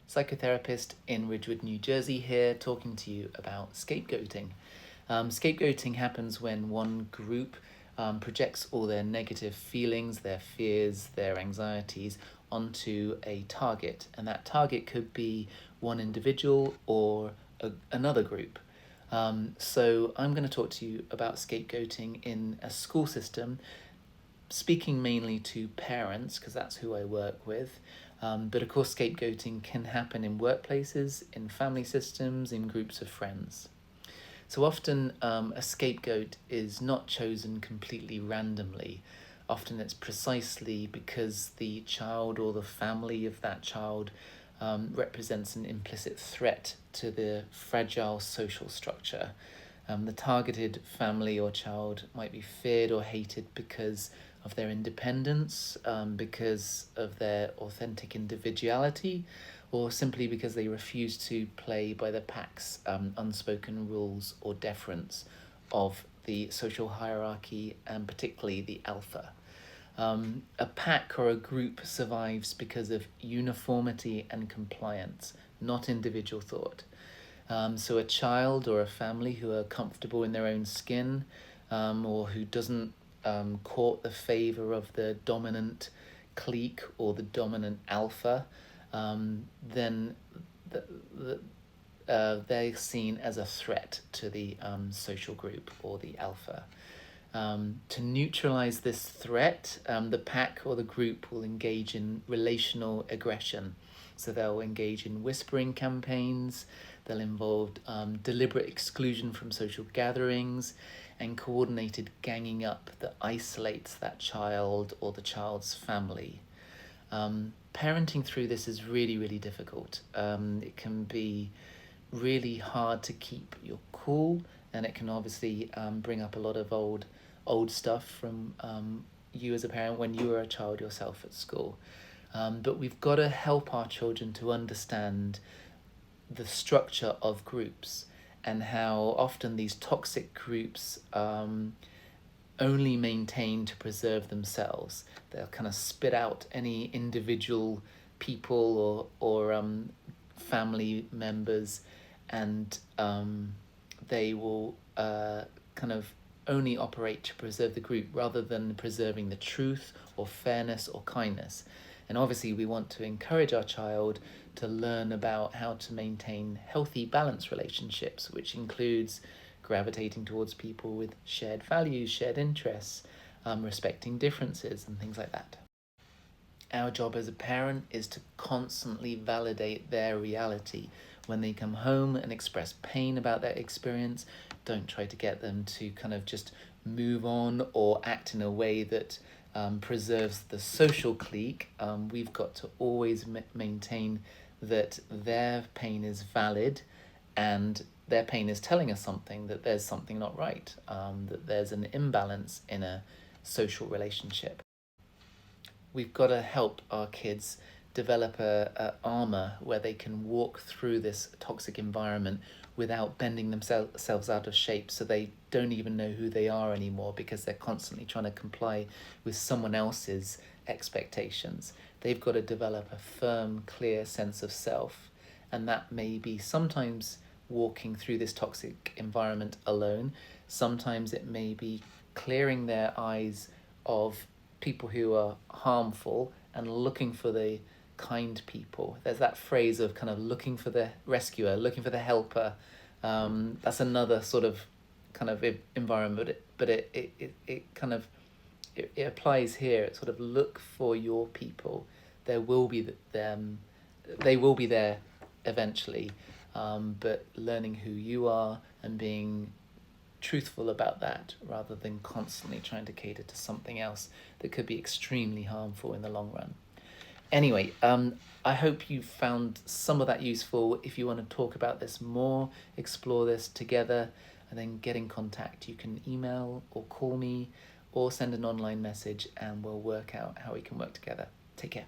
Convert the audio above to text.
psychotherapist in Ridgewood, New Jersey, here talking to you about scapegoating. Scapegoating happens when one group projects all their negative feelings, their fears, their anxieties onto a target, and that target could be one individual or another group. So I'm going to talk to you about scapegoating in a school system, speaking mainly to parents because that's who I work with. But of course, scapegoating can happen in workplaces, in family systems, in groups of friends. So often a scapegoat is not chosen completely randomly. Often it's precisely because the child or the family of that child represents an implicit threat to the fragile social structure. The targeted family or child might be feared or hated because of their independence, because of their authentic individuality, or simply because they refuse to play by the pack's unspoken rules or deference of the social hierarchy, and particularly the alpha. A pack or a group survives because of uniformity and compliance, not individual thought. So a child or a family who are comfortable in their own skin, or who doesn't court the favor of the dominant clique or the dominant alpha, then they're seen as a threat to the social group or the alpha. To neutralize this threat, the pack or the group will engage in relational aggression. So they'll engage in whispering campaigns, they'll involve deliberate exclusion from social gatherings, and coordinated ganging up that isolates that child or the child's family. Parenting through this is really, really difficult. It can be really hard to keep your cool, and it can obviously bring up a lot of old stuff from you as a parent when you were a child yourself at school. But we've got to help our children to understand the structure of groups and how often these toxic groups only maintain to preserve themselves. They'll kind of spit out any individual people or family members, and they will kind of only operate to preserve the group rather than preserving the truth or fairness or kindness. And obviously we want to encourage our child to learn about how to maintain healthy, balanced relationships, which includes gravitating towards people with shared values, shared interests, respecting differences and things like that. Our job as a parent is to constantly validate their reality. When they come home and express pain about their experience, don't try to get them to kind of just move on or act in a way that preserves the social clique. We've got to always maintain that their pain is valid, and their pain is telling us something, that there's something not right, that there's an imbalance in a social relationship. We've got to help our kids develop a armor where they can walk through this toxic environment without bending themselves out of shape, so they don't even know who they are anymore because they're constantly trying to comply with someone else's expectations. They've got to develop a firm, clear sense of self, and that may be sometimes walking through this toxic environment alone. Sometimes it may be clearing their eyes of people who are harmful and looking for the kind people. There's that phrase of kind of looking for the rescuer, looking for the helper. That's another sort of kind of environment, but it kind of it applies here. It's sort of look for your people. There will be them. They will be there eventually, but learning who you are and being truthful about that rather than constantly trying to cater to something else that could be extremely harmful in the long run. Anyway, I hope you found some of that useful. If you want to talk about this more, explore this together, and then get in contact, you can email or call me or send an online message, and we'll work out how we can work together. Take care.